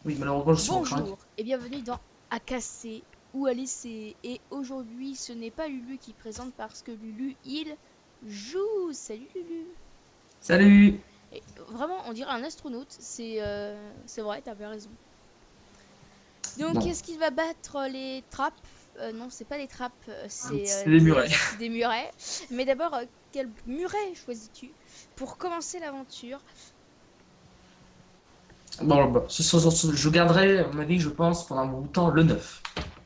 Oui, malheureusement, je suis en train. Bonjour et bienvenue dans À casser ou à laisser. Et aujourd'hui, ce n'est pas Lulu qui présente parce que Lulu, il joue. Salut Lulu. Salut! Et vraiment, on dirait un astronaute. C'est vrai, t'avais raison. Donc, Non. qu'est-ce qui va battre les trappes? Non, c'est pas des trappes, c'est des murets. des murets. Mais d'abord, quel muret choisis-tu pour commencer l'aventure? Bon, bah, je garderai, à mon avis, je pense, pendant un bout de temps, le 9.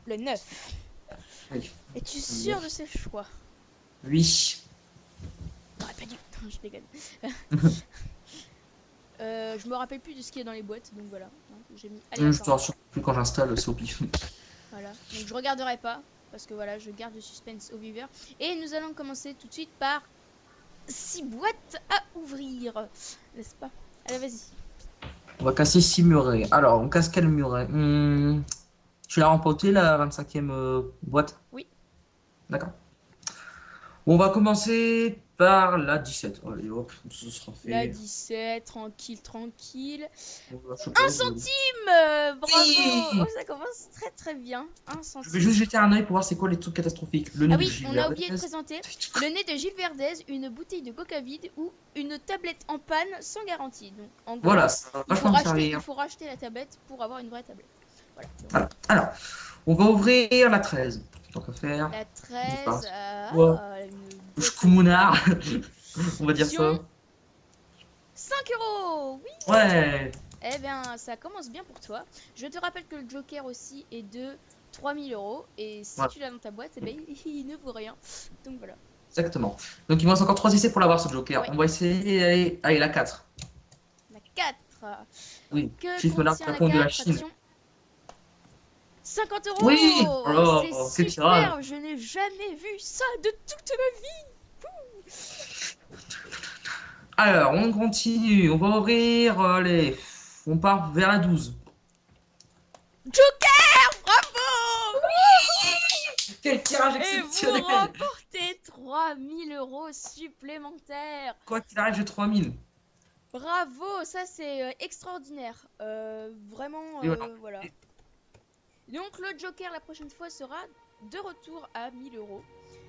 Le 9. Oui. Es-tu sûr de ce choix? Oui. Non, pas du tout, je déconne. Je me rappelle plus de ce qu'il y a dans les boîtes, donc voilà. J'ai mis Je te rassure plus quand j'installe, c'est au pif. Voilà, donc je regarderai pas, parce que voilà, je garde le suspense au viveur. Et nous allons commencer tout de suite par 6 boîtes à ouvrir, n'est-ce pas? Allez, vas-y. On va casser 6 murets. Alors, on casse quel muret? Tu l'as remporté, la 25e boîte? Oui. D'accord. Bon, on va commencer par la 17. Allez, hop, ce sera fait. La 17, tranquille, tranquille. Bon, je sais pas, 1 centime, bravo. Oui. Oh, ça commence très très bien. 1 Je centime. vais juste jeter un œil pour voir c'est quoi les trucs catastrophiques. Le nez Ah de oui, Gilles on a oublié de Verdez. présenter le nez de Gilles Verdez, une bouteille de coca vide ou une tablette en panne sans garantie. Donc en gros, Voilà, ça va vachement me servir. il faut racheter la tablette pour avoir une vraie tablette. Voilà. Voilà. Alors, on va ouvrir la 13. Tant qu'à faire. La 13, une Shkumunard. On va dire ça. 5 €. Oui. Ouais. Eh bien, ça commence bien pour toi. Je te rappelle que le Joker aussi est de 3000 €. Et si Ouais. tu l'as dans ta boîte, eh ben, il ne vaut rien. Donc voilà. Exactement. Donc il me reste encore 3 essais pour l'avoir ce Joker. Ouais. On va essayer. Allez, la 4. La 4. Oui. Que Chiffre contient la de la 4? Chine. Attention. 50 €. Oui. Oh, c'est quel super. tirage. Je n'ai jamais vu ça de toute ma vie. Alors, on continue. On va ouvrir. Allez. On part vers la 12. Joker, bravo. Quel tirage Et vous exceptionnel. remportez 3000 € supplémentaires. Quoi qu'il arrive, j'ai 3000. Bravo, ça c'est extraordinaire. Vraiment, Et voilà. voilà. Donc le Joker la prochaine fois sera de retour à 1000 €.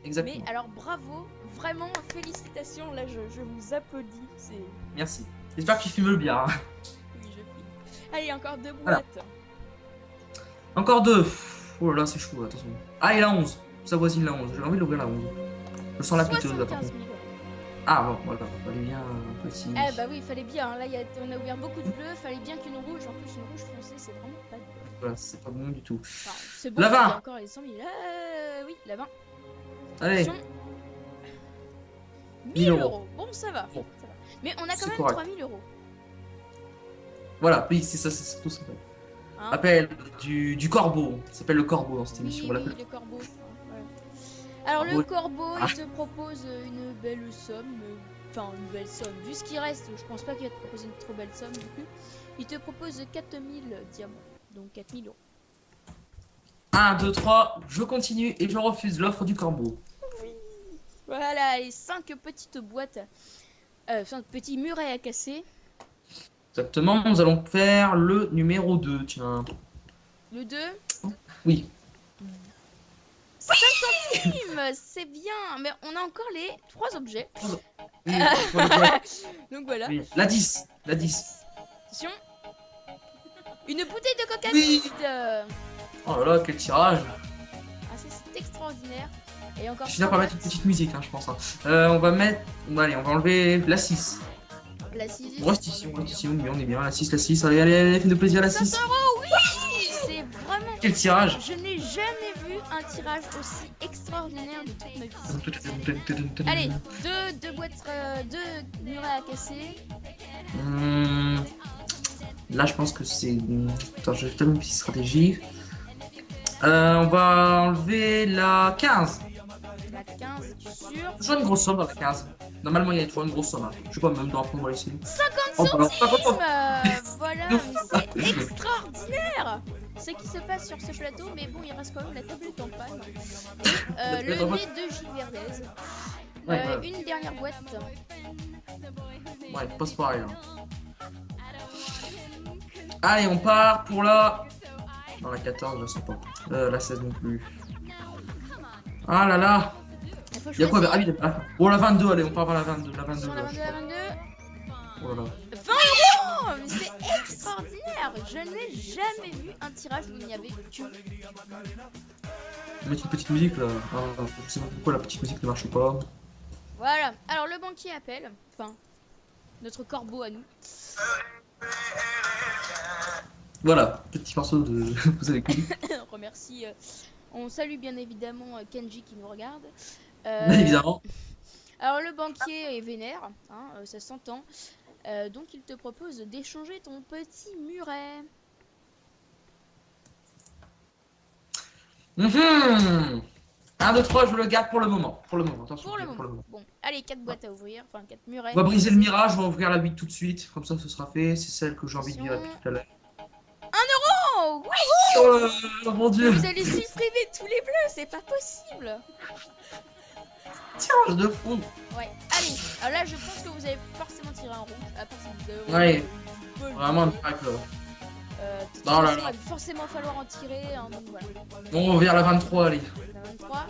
Exactement. Mais alors bravo, vraiment félicitations, là je vous applaudis. C'est... Merci. J'espère que tu filmes bien. Hein. Oui, je filme. Allez, encore 2 Voilà. boîtes. Encore 2. Oh là là, c'est chaud, attention. Ah, et la 11. Ça voisine la 11. J'ai envie d'ouvrir la 11. Je sens la piteuse là par 75 contre. 000 €. Ah bon, voilà. Fallait bien un petit. Eh bah oui, il fallait bien. Là, on a ouvert beaucoup de bleus, fallait bien qu'une rouge. En plus, une rouge foncée, c'est vraiment pas de bol. Voilà, c'est pas bon du tout. Enfin, c'est bon, La il y a 20. encore les 100 000. Oui, la 20. Allez. Attention. 1000 €. Bon, ça va. Bon. Ça va. Mais on a quand C'est même correct. 3000 €. Voilà, oui, c'est ça, c'est tout ça. Hein. Appel du corbeau. Ça s'appelle le corbeau dans cette Oui, émission. oui, On l'appelle. le corbeau. Ouais. Alors, le corbeau, il te propose une belle somme. Enfin, une belle somme. Vu ce qui reste, je pense pas qu'il va te proposer une trop belle somme du coup. Il te propose 4000 diamants. Donc 4000 €. 1, 2, 3, je continue et je refuse l'offre du corbeau. Oui. Voilà, et 5 petites boîtes. 5 petits murets à casser. Exactement, nous allons faire le numéro 2, tiens. Le 2. Oui. 5 centimes, c'est bien. Mais on a encore les 3 objets. Oui, pour les boîtes. Donc voilà. Oui. La 10, la 10. Attention. Une bouteille de coca Oui. vide. Oh là là, quel tirage. Ah, ça, c'est extraordinaire. Et encore Je finis par mettre une petite musique, hein, je pense. Hein. On va mettre... Bon, allez, on va enlever la 6. La 6. On reste ici, mais on est bien. La 6, la 6. Allez, allez, allez, fais-nous plaisir, la 6. 500 €, oui. C'est vraiment... Quel tirage. Je n'ai jamais vu un tirage aussi extraordinaire de toute ma vie. Allez, deux boîtes, 2 murets à casser. Là, je pense que c'est... Attends, je vais faire une petite stratégie. On va enlever la 15. La 15, es-tu sûr? Je vois une grosse somme dans la 15. Normalement, il y a toujours une grosse somme. Hein. Je sais pas, même dans on va essayer. 50 centimes voilà, mais c'est extraordinaire ce qui se passe sur ce plateau, mais bon, il reste quand même la tablette en panne. Et le nez de Gilles Verdez. Une dernière boîte. Ouais, passe pareil. Hein. Allez, on part pour la... Dans la 14, je sais pas. La 16 non plus. Ah là là. Il y a quoi? Ah oui, oh la 22, allez, on part vers la 22. La 22, sur la 22, là, la 22. Oh là là. 20 €. Mais c'est extraordinaire. Je n'ai jamais vu un tirage où il n'y avait que... Je vais mettre une petite musique là. Ah, je sais pas pourquoi la petite musique ne marche pas. Voilà. Alors le banquier appelle. Enfin, notre corbeau à nous. Voilà, petit morceau de... Vous avez compris. On remercie... on salue bien évidemment Kenji qui nous regarde. Bien évidemment. Alors le banquier est vénère, hein, ça s'entend. Donc il te propose d'échanger ton petit muret. 1, 2, 3, je le garde pour le moment. Attention. Pour le moment. Bon, allez, 4 boîtes à ouvrir, enfin 4 murets. On va briser le mirage, on va ouvrir la 8 tout de suite. Comme ça, ce sera fait. C'est celle que j'ai envie de dire depuis tout à l'heure. 1 €. Oui. Oh mon dieu. Vous allez supprimer tous les bleus, c'est pas possible. Tirage de fond. Ouais, allez. Alors là, je pense que vous allez forcément tirer un rouge. À part si vous avez... Ouais. Vraiment un miracle. Non, là, il va forcément falloir en tirer. Hein, donc voilà. Bon, on va vers la 23, allez. La 23.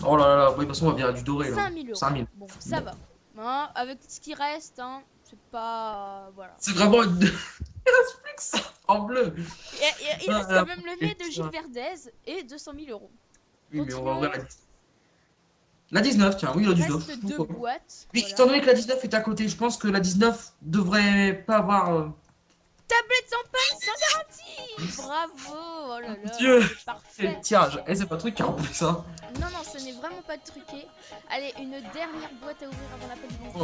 Oh là là, oui, de toute façon, on va vers du doré là. 5000 €. 5000. Bon, ça va. Hein, avec ce qui reste, hein, c'est pas... voilà. C'est vraiment une... Il reste plus que ça en bleu. Il reste quand même le nez de Gilles Verdez et 200 000 €. Oui, mais on va ouvrir la 19. La 19, tiens, oui, la 19. Il reste 2 boîtes. Oui, Voilà. étant donné que la 19 est à côté, je pense que la 19 devrait pas avoir... Tablette sans panne, sans garantie. Bravo. Oh là là. Dieu. C'est Parfait. le tirage. Eh, c'est pas truc qui en plus, ça. Non, non, ce n'est vraiment pas truqué. Allez, une dernière boîte à ouvrir avant l'appel du banquier.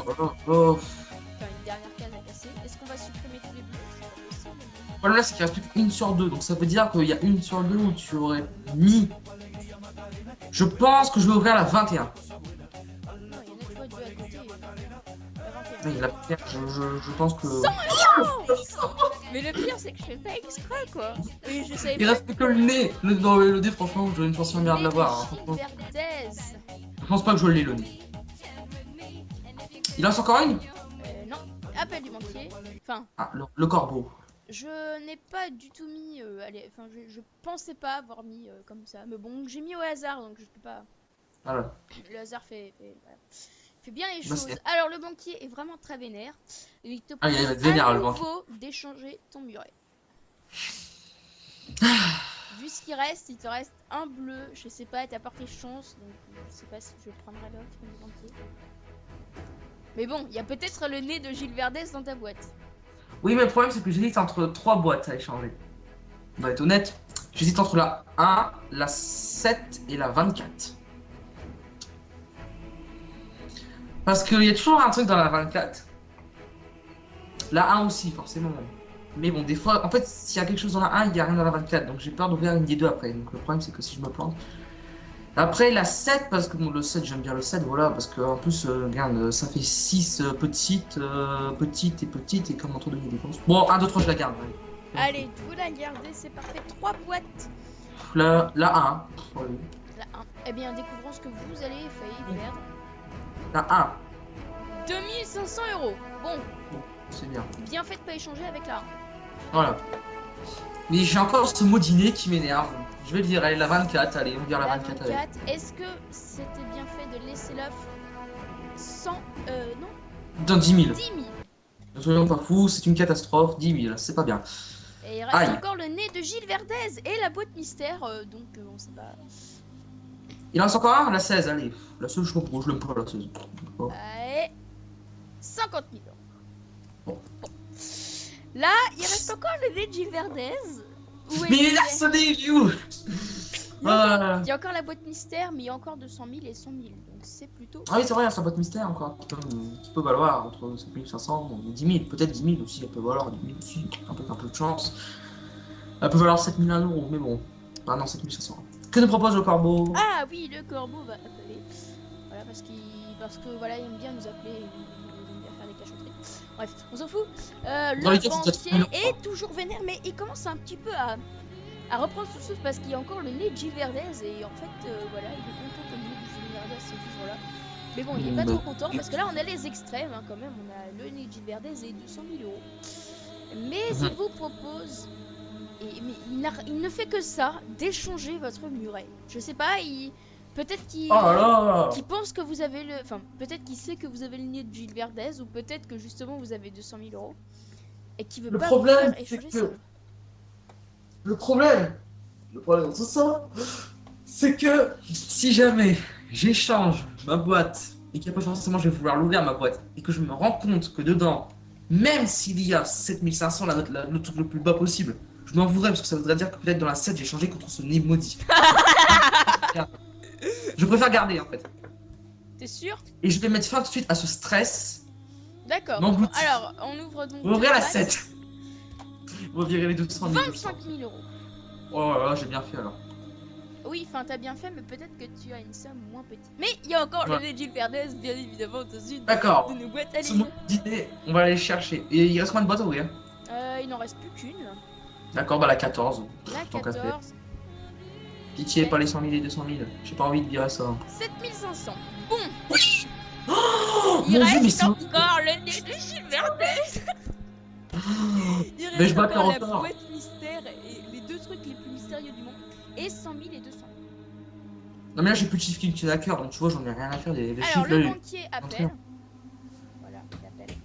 Oh. Enfin, une dernière case à casser. Est-ce qu'on va supprimer tous les bleus? C'est pas possible. Le problème là, c'est qu'il reste plus qu'une sur deux. Donc ça veut dire qu'il y a une sur deux où tu aurais mis... Je pense que je vais ouvrir la 21. Non, il y en a, tu vois, deux à côté. La 21. Oui, je pense que... 100 €. Mais le pire, c'est que je fais pas exprès, quoi. Et je savais Il pas. reste plus que le nez. Dans le dé, franchement, j'aurais une chance sur merde de l'avoir. Hein. Je pense pas que je l'ai, le nez. Il en reste encore une? Non. Appel du banquier. Enfin... Ah, le corbeau. Je n'ai pas du tout mis... allez, enfin, je pensais pas avoir mis comme ça. Mais bon, j'ai mis au hasard, donc je peux pas... Voilà. Le hasard fait bien les Bah, choses. Alors, le banquier est vraiment très vénère. Il te Ah, il va propose être vénère, à le banquier. nouveau d'échanger ton muret. Vu ce qui reste, il te reste un bleu. Je sais pas, t'as porté chance. Donc, je sais pas si je prendrai l'offre du banquier. Mais bon, il y a peut-être le nez de Gilles Verdez dans ta boîte. Oui, mais le problème, c'est que j'hésite entre 3 boîtes à échanger. On va être honnête. J'hésite entre la 1, la 7 et la 24. Parce qu'il y a toujours un truc dans la 24. La 1 aussi, forcément. Mais bon, des fois, en fait, s'il y a quelque chose dans la 1, il n'y a rien dans la 24. Donc j'ai peur d'ouvrir une des deux après. Donc le problème, c'est que si je me plante. Après, la 7, parce que bon, le 7, j'aime bien le 7, voilà. Parce qu'en plus, regarde, ça fait 6 petites, et comme entre deux, il y a des grosses. Bon, 1, 2, 3, je la garde. Allez, vous la gardez, c'est parfait. 3 boîtes. La 1. Oui. La 1. Eh bien, découvrons ce que vous allez faillir perdre. La 1. 2500 €. Bon, C'est bien. bien fait de pas échanger avec la 1. Voilà. Mais j'ai encore ce mot dîner qui m'énerve. Je vais le dire, allez, la 24, allez, on va dire la 24. Allez. Est-ce que c'était bien fait de laisser l'offre sans... non, Dans 10 000. 10 000. Ne soyons pas fous, c'est une catastrophe. 10 000, c'est pas bien. Et il reste Aïe. encore le nez de Gilles Verdez et la boîte mystère, donc on sait pas... Il en reste encore un, la 16, allez. La 16, je comprends, je l'aime pas, la 16. Oh. Allez, 50 000 €. Bon. Là, il reste encore le nez de Gilles Verdez. Où est Mais il est le là, nez ce nez, you. Il y a encore la boîte mystère, mais il y a encore 200 000 et 100 000. Donc c'est plutôt... Ah oui, c'est vrai, sa boîte mystère encore. Qui peut valoir entre 7500 et 10 000. Peut-être 10 000 aussi, elle peut valoir 10 000 aussi. Un peu de chance. Elle peut valoir 7 000 €, mais bon. Ah non, 7 500. Que nous propose le corbeau? Ah oui, le corbeau va appeler. Voilà, parce que voilà, il aime bien nous appeler, il aime bien faire des cachotteries. Bref, on s'en fout. Dans les Le cas, c'est peut-être banquier 1 000 est toujours vénère, mais il commence un petit peu à reprendre son souffle parce qu'il y a encore le nez de Gilles Verdez et en fait, voilà, il est content comme le nez de Gilles Verdez ce jour-là. Mais bon, il est pas trop content parce que là, on a les extrêmes hein, quand même. On a le nez de Gilles Verdez et 200 000 euros. Mais il vous propose, mais il ne fait que ça, d'échanger votre muret. Je sais pas, peut-être qu'il Oh là là. qu'il pense que vous avez le, enfin peut-être qu'il sait que vous avez le nez de Gilles Verdez ou peut-être que justement vous avez 200 000 euros et qu'il veut Le pas vous problème, faire c'est échanger que... ça. Le problème dans tout ça, c'est que si jamais j'échange ma boîte et qu'après forcément je vais vouloir l'ouvrir ma boîte et que je me rends compte que dedans, même s'il y a 7500, le truc le plus bas possible, je m'en voudrais parce que ça voudrait dire que peut-être dans la 7 j'ai changé contre ce nez maudit. Je préfère garder en fait. T'es sûr? Et je vais mettre fin tout de suite à ce stress. D'accord. M'engloutir. Alors, on ouvre donc. On va ouvrir deux la boîtes. 7. On va virer les 200 000. 25 000 euros. Oh là là, j'ai bien fait alors. Oui, enfin t'as bien fait, mais peut-être que tu as une somme moins petite. Mais il y a encore le Ouais. nez de Gilles Verdez, bien évidemment, dans une D'accord. de nos boîtes à Ce livres. mot d'idée, on va aller chercher. Et il reste combien de boîtes à ouvrir? Il n'en reste plus qu'une. D'accord, bah la 14. La Tant qu'à faire. 14. Pitié, pas les 100 000 et 200 000. J'ai pas envie de virer ça. 7500. Bon, Oh il mon dieu, mais reste c'est. encore le nez de Gilles Verdez. Il Mais reste je bats encore le la record. boîte mystère et les deux trucs les plus mystérieux du monde. Et 100 000 et 200 000. Non, mais là j'ai plus de chiffres qui me tiennent à cœur, donc tu vois, j'en ai rien à faire des Alors chiffres. le là, banquier appelle. Voilà, il appelle.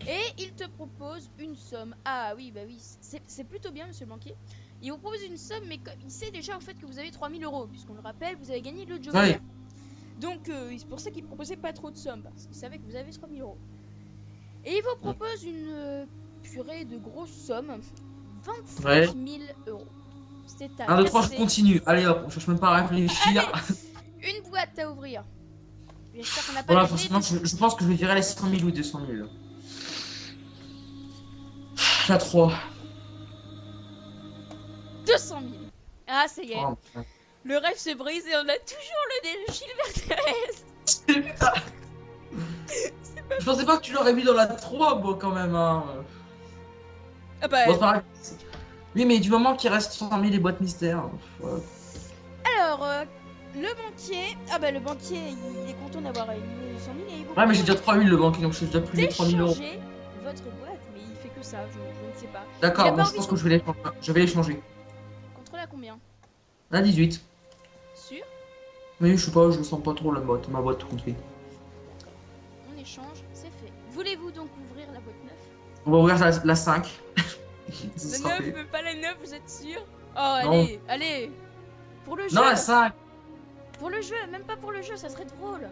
Et il te propose une somme. Ah oui, bah oui, c'est plutôt bien, monsieur le banquier. Il vous propose une somme, mais comme il sait déjà en fait que vous avez 3 000 euros, puisqu'on le rappelle, vous avez gagné le Joker. Ouais. Donc c'est pour ça qu'il proposait pas trop de sommes, parce qu'il savait que vous avez 3 000 euros. Et il vous propose une purée de grosses sommes, 25 000 euros. C'est à 1, 2, 3, je verser. continue. Allez hop, on cherche même pas à réfléchir. Une boîte à ouvrir. J'espère qu'on n'a pas Voilà, le nez forcément, de- je pense que je vais virer les 100 000 ou 200 000. La 3. 200 000. Ah, ça y est. Oh, Le rêve se brise et on a toujours le nez de Gilles Verdez. putain. Je pensais pas que tu l'aurais mis dans la 3, bon, quand même. Hein. Ah bah, Bon, c'est pas grave. Oui, mais du moment qu'il reste 100 000 les boîtes mystères. Ouais. alors, le banquier. Ah bah, le banquier, il est content d'avoir une 100 000 et il vous Ouais, mais j'ai déjà propose 3 000 le banquier, donc j'ai déjà plus les 3 000 euros. d'échanger votre boîte, mais il fait que ça, je ne sais pas. Il D'accord, a bon, pas je envie pense de- que je vais les changer. Contre la combien? La 18. Sûr? Oui, je sais pas, je sens pas trop ma boîte compris. On échange, c'est fait. Voulez-vous donc ouvrir la boîte 9? On va ouvrir la 5. Ce La sera 9, fait. mais pas la 9, vous êtes sûr? Oh, Non. allez, allez. Pour le jeu. Non, la 5. Pour le jeu, même pas pour le jeu, ça serait drôle.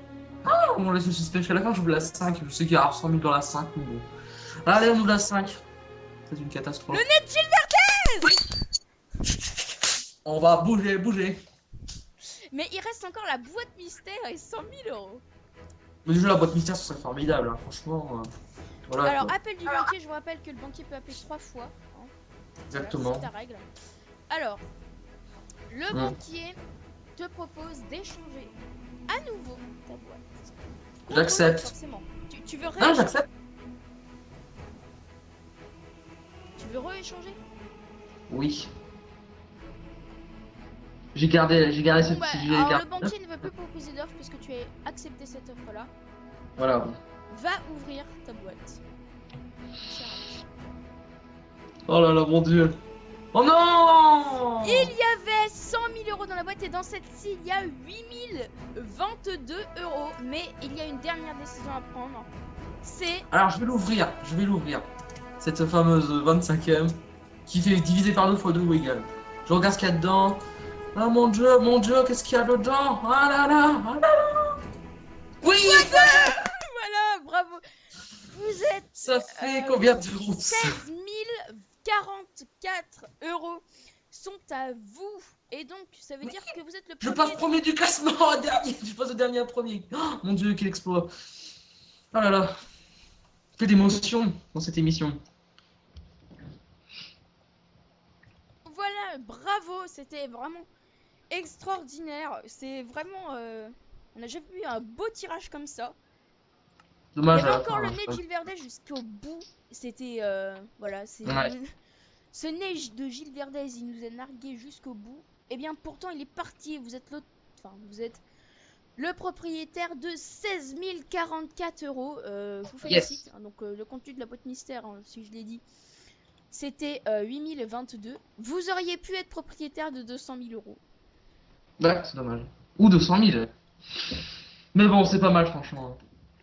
On laisse le suspense jusqu'à la fin, j'ouvre la 5. Je sais qu'il y a 100 000 dans la 5, mais bon. Allez, on ouvre la 5. C'est une catastrophe. Le nez de Gilles Verdez. On va bouger. Mais il reste encore la boîte mystère et 100 000 euros. Mais déjà, la boîte mystère, ce serait formidable, hein, franchement. Voilà. Alors, quoi. appel du banquier, je vous rappelle que le banquier peut appeler 3 fois. Hein. Exactement. Voilà, c'est ta règle. Alors, le banquier te propose d'échanger à nouveau ta boîte. Contre J'accepte. l'autre, forcément. Tu veux Ah, rééchanger? j'accepte. Tu veux rééchanger? Oui. J'ai gardé Bon, cette bah, j'ai alors gardé- le banquier ne veut plus proposer d'offre puisque tu as accepté cette offre-là. Voilà. Va ouvrir ta boîte. Cher ami. Oh là là, mon dieu. Oh non. Il y avait 100 000 euros dans la boîte et dans cette-ci, il y a 8 022 euros. Mais il y a une dernière décision à prendre. C'est... Alors, je vais l'ouvrir. Cette fameuse 25e qui fait diviser par 2 fois 2 ou égal. Je regarde ce qu'il y a dedans. Ah mon dieu, qu'est-ce qu'il y a dedans? Ah là là, ah là là. Oui. Voilà, bravo. Vous êtes Ça fait combien d'euros? 16 044 euros sont à vous. Et donc, ça veut dire que vous êtes le Je premier... passe premier du classement, dernier. Je passe au dernier à premier. Oh, mon dieu, quel exploit. Oh là là. Que d'émotion dans cette émission. Voilà, bravo, c'était vraiment extraordinaire. C'est vraiment On a jamais vu un beau tirage comme ça. Il y Dommage. avait encore le nez de Gilles Verdet jusqu'au bout. C'était voilà, c'est Ouais. ce nez de Gilles Verdez, il nous a nargué jusqu'au bout. Et bien pourtant il est parti. Vous êtes vous êtes le propriétaire de 16 044 euros. Je vous félicite. Yes. Donc le contenu de la boîte mystère, hein, si je l'ai dit, c'était 8022. Vous auriez pu être propriétaire de 200 000 euros. Ouais, c'est dommage. Ou 200 000. Mais bon, c'est pas mal, franchement.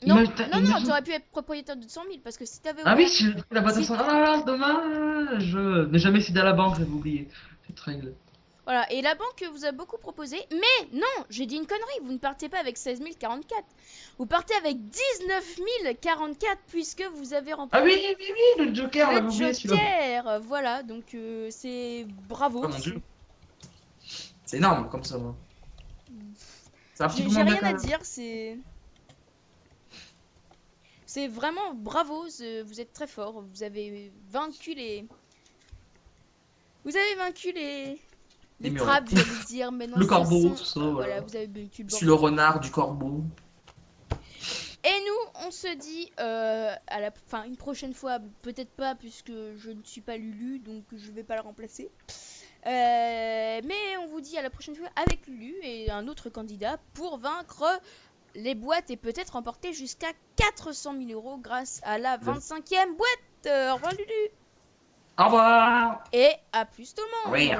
Non, Imagine- non, imagine- t'aurais pu être propriétaire de 100 000 parce que si t'avais Ah ouvert... oui, si j'ai pris la boîte à Si- 100 000. Ah, dommage. Ne jamais céder à la banque, j'avais oublié cette règle. Voilà, et la banque vous a beaucoup proposé, mais non, j'ai dit une connerie, vous ne partez pas avec 16 044, vous partez avec 19 044 puisque vous avez Ah remporté oui, oui, oui, le Joker, on le l'avait oublié celui-là. Joker. Voilà, donc c'est bravo. Oh mon dieu. C'est énorme comme ça, moi. C'est un petit peu J'ai moins bien rien quand à même. dire, c'est vraiment bravo, vous êtes très fort, vous avez vaincu les... Vous avez vaincu les Les trappes, murets. j'allais dire, mais non, Le ce corbeau, sont- tout ça, voilà, voilà. vous avez vaincu le Je suis le renard du corbeau. Et nous, on se dit une prochaine fois, peut-être pas puisque je ne suis pas Lulu, donc je vais pas le remplacer. Mais on vous dit à la prochaine fois avec Lulu et un autre candidat pour vaincre les boîtes et peut-être remporter jusqu'à 400 000 euros grâce à la 25e boîte. Au revoir Lulu Au revoir. et à plus tout le monde. Oui.